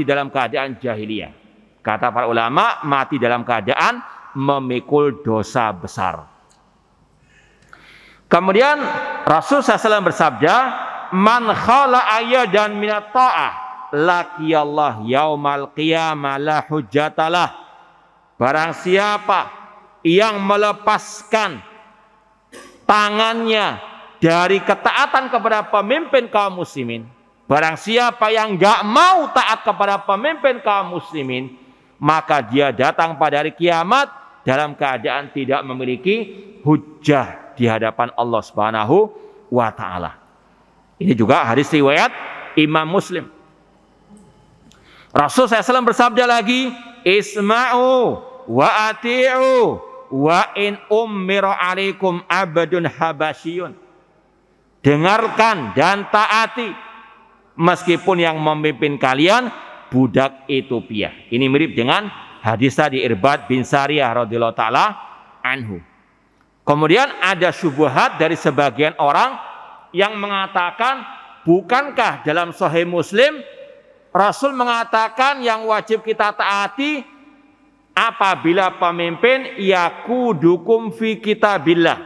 dalam keadaan jahiliyah. Kata para ulama, mati dalam keadaan memikul dosa besar. Kemudian Rasul SAW bersabda, man khala ayadan minat ta'ah laqiyallah yaumal qiyamah la hujjatalah. Barang siapa yang melepaskan tangannya dari ketaatan kepada pemimpin kaum muslimin, barang siapa yang gak mau taat kepada pemimpin kaum muslimin, maka dia datang pada hari kiamat dalam keadaan tidak memiliki hujjah di hadapan Allah Subhanahu wa ta'ala. Ini juga hadis riwayat Imam Muslim. Rasul SAW bersabda lagi, isma'u wa ati'u wa in ummira alaikum abadun habasyun. Dengarkan dan taati meskipun yang memimpin kalian budak Ethiopia. Ini mirip dengan hadis tadi Irbad bin Sariyah radhiyallahu taala anhu. Kemudian ada syubhat dari sebagian orang yang mengatakan, bukankah dalam Sahih Muslim Rasul mengatakan yang wajib kita taati apabila pemimpin yakudukum fi kitabillah,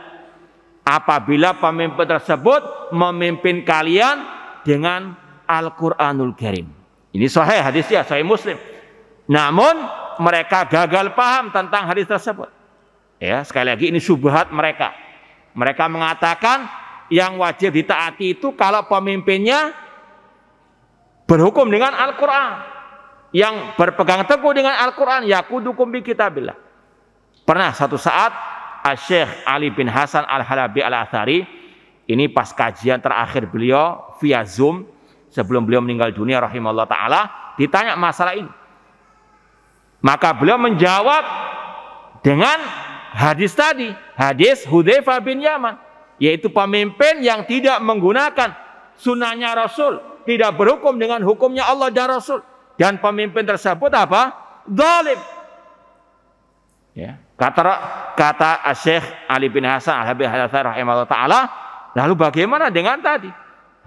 apabila pemimpin tersebut memimpin kalian dengan Al-Quranul Karim. Ini sahih hadisnya, sahih Muslim. Namun mereka gagal paham tentang hadis tersebut. Ya, sekali lagi ini syubhat mereka. Mereka mengatakan yang wajib ditaati itu kalau pemimpinnya berhukum dengan Al-Quran, yang berpegang teguh dengan Al-Quran, yakudukum bi kitabillah. Pernah satu saat Syekh Ali bin Hasan Al-Halabi Al-Athari, ini pas kajian terakhir beliau via Zoom sebelum beliau meninggal dunia rahimahullah ta'ala, ditanya masalah ini. Maka beliau menjawab dengan hadis tadi, hadis Hudzaifah bin Yaman, yaitu pemimpin yang tidak menggunakan sunnahnya Rasul, tidak berhukum dengan hukumnya Allah dan Rasul, dan pemimpin tersebut apa? Zalim. Ya. Kata Syekh Ali bin Hasan Al-Halabi rahimahullah ta'ala, lalu bagaimana dengan tadi?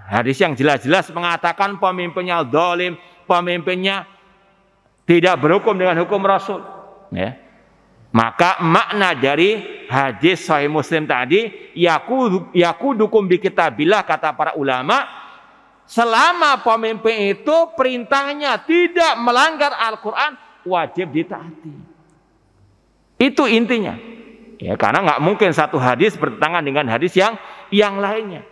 Hadis yang jelas-jelas mengatakan pemimpinnya zalim, pemimpinnya tidak berhukum dengan hukum Rasul. Ya. Maka makna dari hadis Sahih Muslim tadi, yakudukum bi kitabillah, kata para ulama, selama pemimpin itu perintahnya tidak melanggar Al-Quran, wajib ditaati. Itu intinya. Ya, karena nggak mungkin satu hadis bertentangan dengan hadis yang lainnya.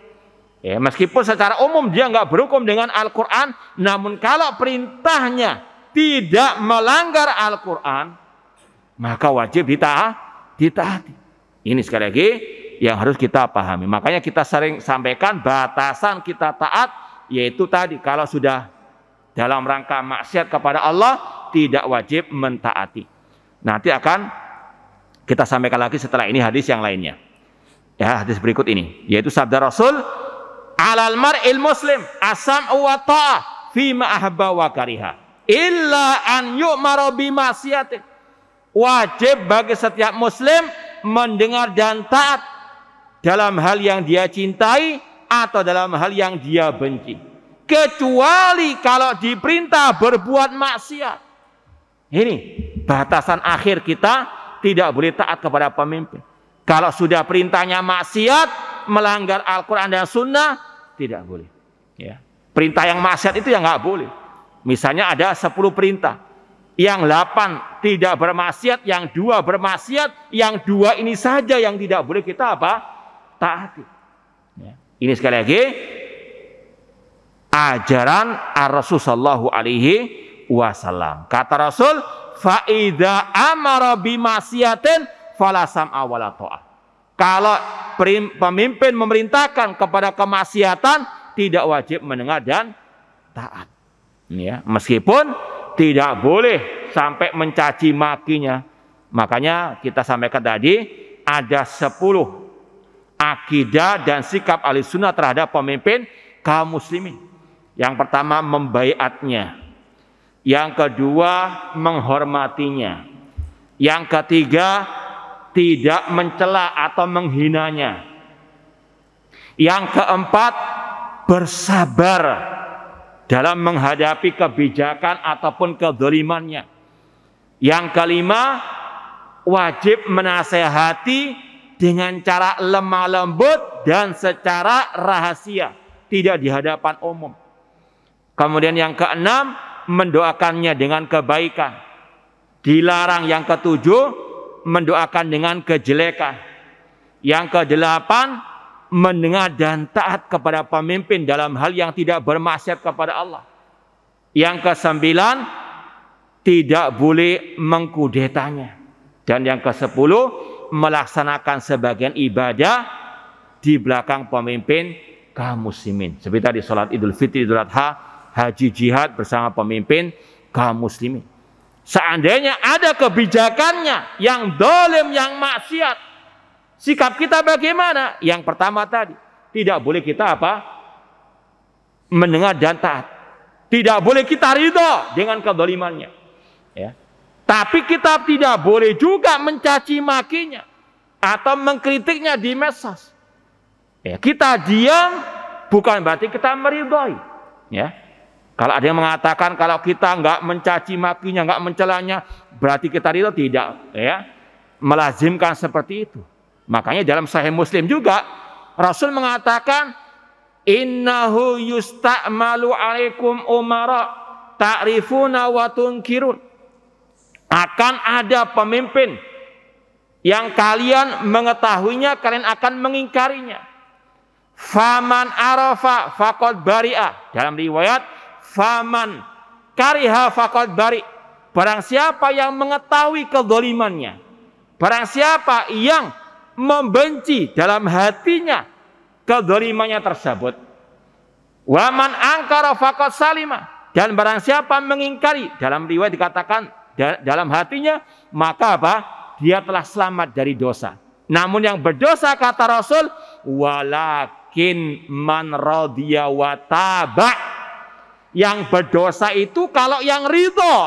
Ya, meskipun secara umum dia nggak berhukum dengan Al-Quran, namun kalau perintahnya tidak melanggar Al-Quran, maka wajib ditaati. Ini sekali lagi yang harus kita pahami. Makanya kita sering sampaikan batasan kita taat, yaitu tadi kalau sudah dalam rangka maksiat kepada Allah, tidak wajib mentaati. Nanti akan kita sampaikan lagi setelah ini hadis yang lainnya. Ya, hadis berikut ini, yaitu sabda Rasul, alal mar'il muslim as-sam'u wa ta'ah fi ma ahabba wa kariha illa an yu'mara bi ma'siyatin. Wajib bagi setiap muslim mendengar dan taat dalam hal yang dia cintai atau dalam hal yang dia benci, kecuali kalau diperintah berbuat maksiat. Ini batasan akhir kita, tidak boleh taat kepada pemimpin. Kalau sudah perintahnya maksiat, melanggar Al-Quran dan Sunnah, tidak boleh. Ya. Perintah yang maksiat itu yang nggak boleh. Misalnya ada 10 perintah, yang 8 tidak bermaksiat, yang 2 bermaksiat, yang 2 ini saja yang tidak boleh kita taati. Ya. Ini sekali lagi ajaran Rasul sallallahu alaihi wasallam. Kata Rasul, fa idza amara bimasyatin fala sam'a wala ta'ah. Kalau pemimpin memerintahkan kepada kemaksiatan, tidak wajib mendengar dan taat. Ya, meskipun tidak boleh sampai mencaci makinya. Makanya kita sampaikan tadi ada 10 akidah dan sikap Ahlussunnah terhadap pemimpin kaum muslimin. Yang pertama, membaiatnya. Yang kedua, menghormatinya. Yang ketiga, tidak mencela atau menghinanya. Yang keempat, bersabar dalam menghadapi kebijakan ataupun kezalimannya. Yang kelima, wajib menasehati dengan cara lemah lembut dan secara rahasia, tidak di hadapan umum. Kemudian yang keenam, mendoakannya dengan kebaikan. Dilarang yang ketujuh, mendoakan dengan kejelekan. Yang kedelapan, mendengar dan taat kepada pemimpin dalam hal yang tidak bermaksiat kepada Allah. Yang kesembilan, tidak boleh mengkudetanya. Dan yang kesepuluh, melaksanakan sebagian ibadah di belakang pemimpin kaum muslimin. Seperti tadi sholat Idul Fitri, Idul Adha, haji, jihad bersama pemimpin kaum muslimin. Seandainya ada kebijakannya yang dolim, yang maksiat, sikap kita bagaimana? Yang pertama tadi, tidak boleh kita mendengar dan taat. Tidak boleh kita ridho dengan kedolimannya. Ya. Tapi kita tidak boleh juga mencaci makinya atau mengkritiknya di medsos. Ya, kita diam bukan berarti kita meridhoi. Ya. Kalau ada yang mengatakan kalau kita nggak mencaci makinya, nggak mencelanya, berarti kita ridho, tidak. Ya. Melazimkan seperti itu. Makanya dalam Sahih Muslim juga Rasul mengatakan, innahu yusta'malu alaikum umara ta'rifuna wa tunkirun. Akan ada pemimpin yang kalian mengetahuinya, kalian akan mengingkarinya. Faman arafa faqad bari'a. Dalam riwayat, faman kariha faqad bari. Barang siapa yang mengetahui kezalimannya, barang siapa yang membenci dalam hatinya kezalimannya tersebut, waman angkara faqad salima. Dan barang siapa mengingkari, dalam riwayat dikatakan dalam hatinya, maka dia telah selamat dari dosa. Namun yang berdosa, kata Rasul, walakin man radiya wa taba. Yang berdosa itu kalau yang ridho,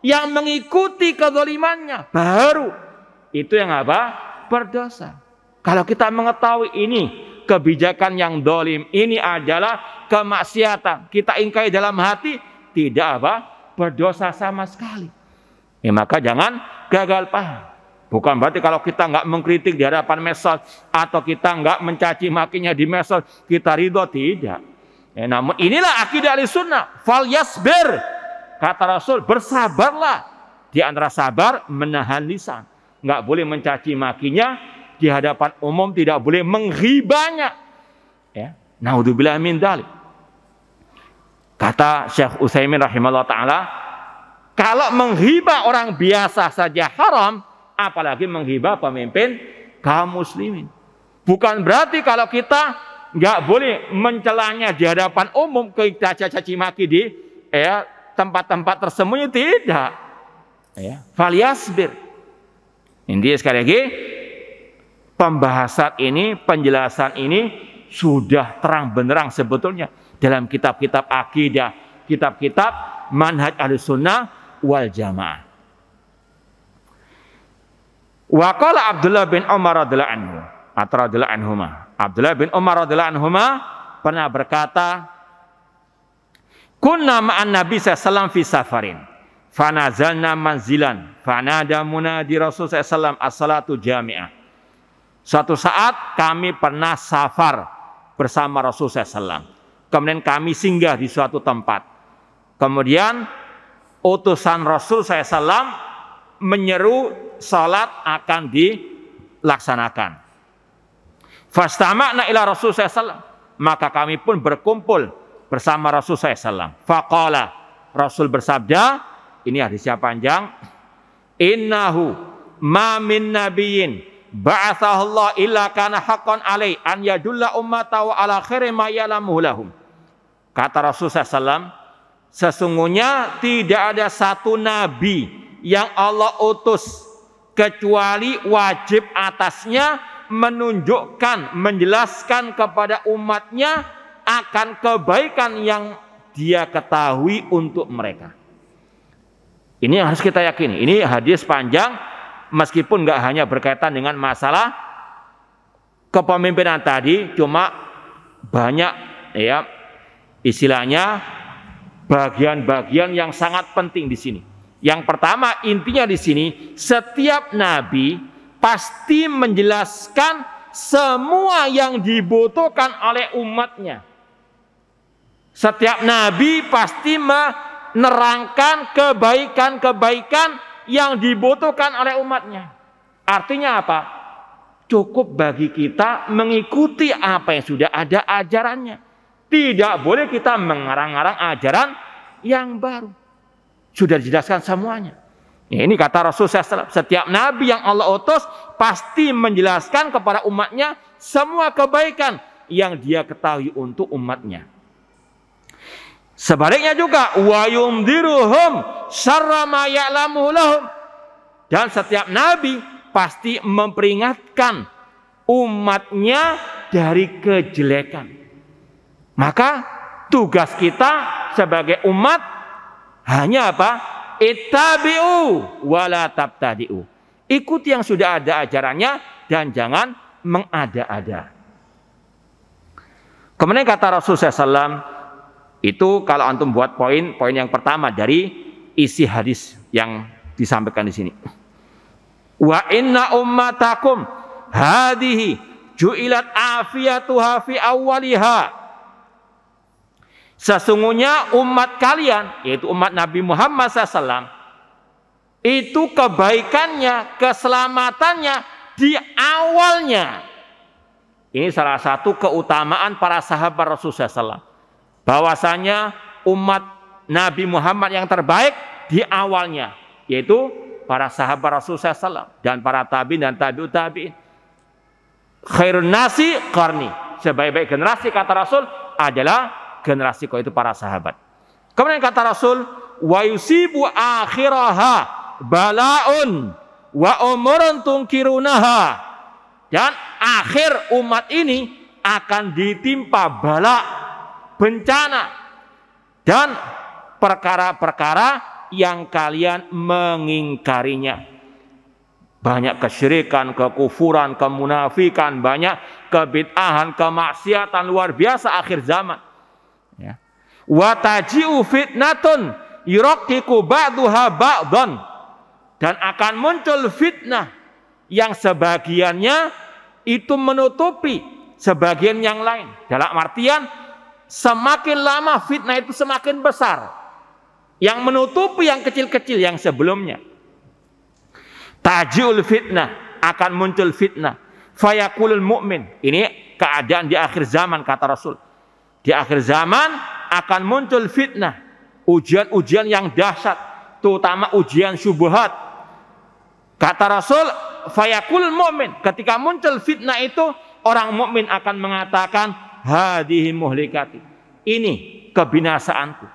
yang mengikuti kezalimannya, baru itu yang berdosa. Kalau kita mengetahui ini kebijakan yang dolim, ini adalah kemaksiatan, kita ingkari dalam hati, tidak berdosa sama sekali. Ya, maka jangan gagal paham. Bukan berarti kalau kita nggak mengkritik di hadapan medsos atau kita nggak mencaci makinya di medsos, kita ridho, tidak. Ya, namun inilah akidah Ahlussunnah. Fal yasbir, kata Rasul, bersabarlah. Di antara sabar, menahan lisan. Nggak boleh mencaci makinya di hadapan umum, tidak boleh menghibahnya. Ya, naudzubillah min dzalik. Kata Syekh Utsaimin rahimahullah taala, kalau menghibah orang biasa saja haram, apalagi menghibah pemimpin kaum muslimin. Bukan berarti kalau kita nggak boleh mencelanya di hadapan umum, kita caci maki di tempat-tempat tersembunyi, tidak. Ya, falyasbir. Ini sekali lagi, pembahasan ini, penjelasan ini sudah terang benderang sebetulnya dalam kitab-kitab akidah, kitab-kitab manhaj Ahlussunnah wal Jamaah. Wa qala Abdullah bin Umar radhiyallahu anhu, atau radhiyallahu anhuma. Abdullah bin Umar radhiyallahu anhuma pernah berkata, kunna ma'an Nabi sallallahu fi safarin, fanazalna manzilan, fanada munadi Rasul sallallahu as-salatu jami'ah. Suatu saat kami pernah safar bersama Rasul sallallahu. Kemudian kami singgah di suatu tempat. Kemudian utusan Rasul sallallahu menyeru salat akan dilaksanakan. Fastama'na ila Rasul sallallahu, maka kami pun berkumpul bersama Rasul sallallahu. Faqala, Rasul bersabda, ini hadisnya panjang, innahu ma min nabiyyin ba'athallahu illa kana haqqan alai an yadulla ummatahu ala khairi ma ya'lamu lahum. Kata Rasul sallallahu, sesungguhnya tidak ada satu nabi yang Allah utus kecuali wajib atasnya menunjukkan, menjelaskan kepada umatnya akan kebaikan yang dia ketahui untuk mereka. Ini yang harus kita yakini. Ini hadis panjang, meskipun nggak hanya berkaitan dengan masalah kepemimpinan tadi, cuma banyak ya istilahnya bagian-bagian yang sangat penting di sini. Yang pertama, intinya di sini setiap nabi pasti menjelaskan semua yang dibutuhkan oleh umatnya. Setiap nabi pasti menerangkan kebaikan-kebaikan yang dibutuhkan oleh umatnya. Artinya apa? Cukup bagi kita mengikuti apa yang sudah ada ajarannya. Tidak boleh kita mengarang-arang ajaran yang baru. Sudah dijelaskan semuanya. Ini kata Rasulullah SAW, setiap nabi yang Allah utus pasti menjelaskan kepada umatnya semua kebaikan yang dia ketahui untuk umatnya. Sebaliknya juga, wa yumdiruhum syarra ma ya'lamu lahum. Dan setiap nabi pasti memperingatkan umatnya dari kejelekan. Maka tugas kita sebagai umat hanya apa? Ittabi'u wala tabtadi'u. Ikuti yang sudah ada ajarannya dan jangan mengada-ada. Kemudian kata Rasulullah SAW, itu kalau antum buat poin yang pertama dari isi hadis yang disampaikan di sini. Wa inna ummatakum hadhihi ju'ilat afiyatuha fi awwaliha. Sesungguhnya umat kalian, yaitu umat Nabi Muhammad SAW, itu kebaikannya, keselamatannya di awalnya. Ini salah satu keutamaan para sahabat Rasulullah SAW. Bahwasanya umat Nabi Muhammad yang terbaik di awalnya, yaitu para sahabat Rasulullah SAW dan para tabi'in dan tabi'ut tabi'in. Khairun nasi qarni. Sebaik-baik generasi kata Rasul adalah generasi kau itu para sahabat. Kemudian kata Rasul, wa yusibu akhiraha balaun wa umurun tunkirunaha. Dan akhir umat ini akan ditimpa bala, bencana, dan perkara-perkara yang kalian mengingkarinya. Banyak kesyirikan, kekufuran, kemunafikan, banyak kebid'ahan, kemaksiatan luar biasa akhir zaman. Ya. Wa taji'u fitnatun yuraqiqu ba'duha ba'dan. Dan akan muncul fitnah yang sebagiannya itu menutupi sebagian yang lain. Dalam artian semakin lama fitnah itu semakin besar, yang menutupi yang kecil-kecil yang sebelumnya. Taji'ul fitnah, akan muncul fitnah. Fayakulul mu'min. Ini keadaan di akhir zaman kata Rasul. Di akhir zaman akan muncul fitnah, ujian-ujian yang dahsyat, terutama ujian syubhat. Kata Rasul, fayakul mu'min, ketika muncul fitnah itu, orang mukmin akan mengatakan, hadihi muhlikati, ini kebinasaanku.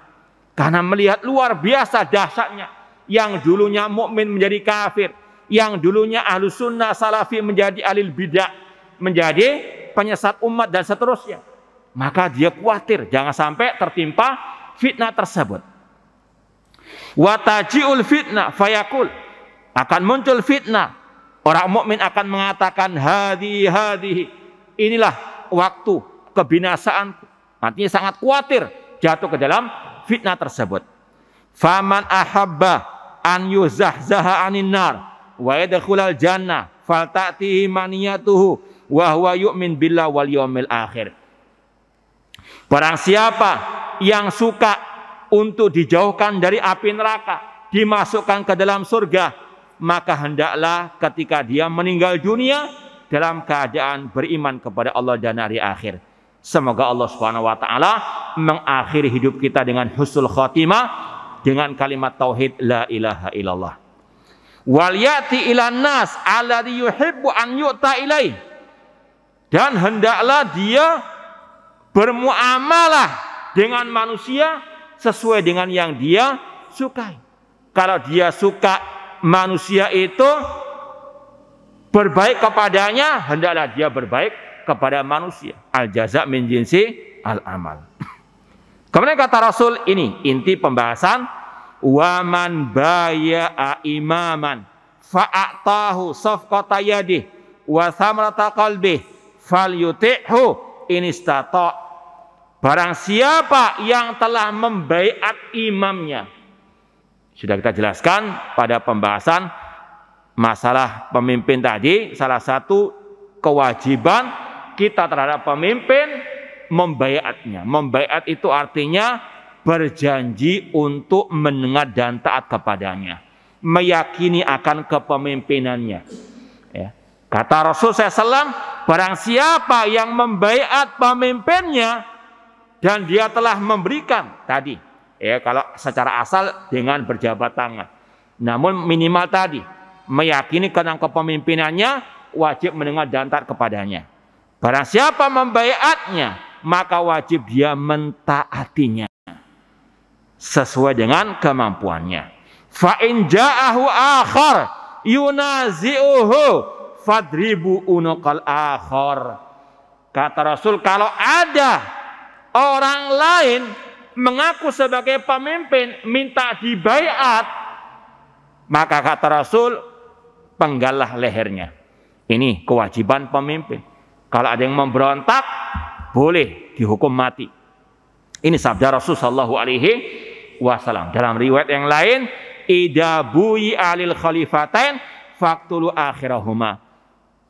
Karena melihat luar biasa dahsyatnya, yang dulunya mukmin menjadi kafir, yang dulunya ahlu sunnah salafi menjadi alil bidah, menjadi penyesat umat dan seterusnya. Maka dia khawatir jangan sampai tertimpa fitnah tersebut. Wa taji'ul fitnah fayakul, akan muncul fitnah. Orang mukmin akan mengatakan hadi, inilah waktu kebinasaanku. Artinya sangat khawatir jatuh ke dalam fitnah tersebut. Faman ahabba an yuzahzaha anin nar wa yadkhulal jannah falta'tihi maniyatuhu wa huwa yu'min billah wal yawmil akhir. Barang siapa yang suka untuk dijauhkan dari api neraka, dimasukkan ke dalam surga, maka hendaklah ketika dia meninggal dunia dalam keadaan beriman kepada Allah dan hari akhir. Semoga Allah Subhanahu wa taala mengakhiri hidup kita dengan husnul khotimah dengan kalimat tauhid la ilaha illallah. Wal yati ilan nas alladhi yuhibbu an yu'ta ilaih. Dan hendaklah dia bermuamalah dengan manusia sesuai dengan yang dia sukai. Kalau dia suka manusia itu berbaik kepadanya, hendaklah dia berbaik kepada manusia. Al jaza min jinsi al amal. Kemudian kata Rasul, ini inti pembahasan, waman baya'a imaman fa'atahu safqata yadih wa thamrata qalbih falyuti'hu in istata'. Barang siapa yang telah membaiat imamnya. Sudah kita jelaskan pada pembahasan masalah pemimpin tadi, salah satu kewajiban kita terhadap pemimpin membaiatnya. Membaiat itu artinya berjanji untuk mendengar dan taat kepadanya, meyakini akan kepemimpinannya. Ya. Kata Rasul SAW, barang siapa yang membaiat pemimpinnya dan dia telah memberikan tadi, ya, kalau secara asal dengan berjabat tangan, namun minimal tadi meyakini tentang kepemimpinannya, wajib mendengar dan taat kepadanya. Barang siapa membaiatnya, maka wajib dia mentaatinya sesuai dengan kemampuannya. Fa in ja'ahu akhar yunazi'uhu fadribu unuqal akhar. Kata Rasul, kalau ada orang lain mengaku sebagai pemimpin minta dibaiat, maka kata Rasul, penggallah lehernya. Ini kewajiban pemimpin. Kalau ada yang memberontak, boleh dihukum mati. Ini sabda Rasul sallallahu alaihi wasallam. Dalam riwayat yang lain, idza bu'i alil khalifatain faqtulu akhirahuma.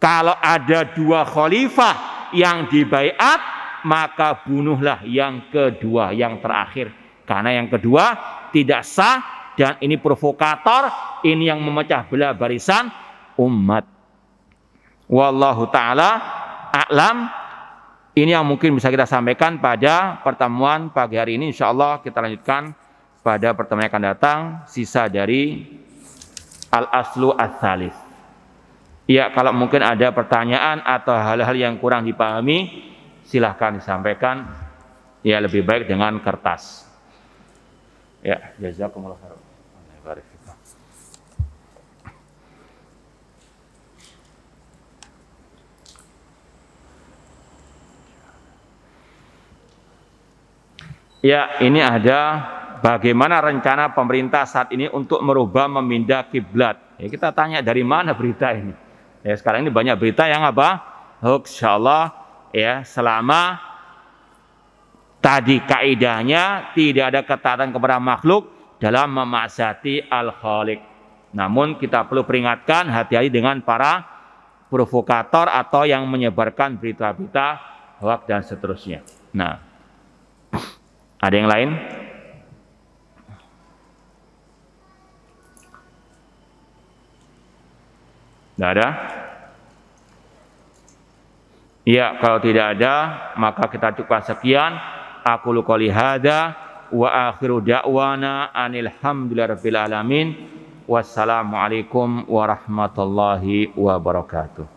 Kalau ada dua khalifah yang dibaiat, maka bunuhlah yang kedua, yang terakhir. Karena yang kedua tidak sah dan ini provokator, ini yang memecah belah barisan umat. Wallahu ta'ala a'lam. Ini yang mungkin bisa kita sampaikan pada pertemuan pagi hari ini. InsyaAllah kita lanjutkan pada pertemuan yang akan datang, sisa dari al-aslu ats-tsalits. Ya, kalau mungkin ada pertanyaan atau hal-hal yang kurang dipahami, silahkan disampaikan. Ya, lebih baik dengan kertas. Ya, jazakumullah khairan. Ya, ini ada bagaimana rencana pemerintah saat ini untuk merubah memindah kiblat. Ya, kita tanya dari mana berita ini. Ya, sekarang ini banyak berita yang apa? Hoax, insyaallah. Ya, selama tadi kaidahnya tidak ada ketaatan kepada makhluk dalam memaksiati al-khaliq. Namun kita perlu peringatkan, hati-hati dengan para provokator atau yang menyebarkan berita-berita hoax dan seterusnya. Nah, ada yang lain? Tidak ada? Ya, kalau tidak ada, maka kita cukup sekian. Aqulu qouli hadza wa akhiru da'wana anil hamdulillahirabbil alamin. Wassalamualaikum warahmatullahi wabarakatuh.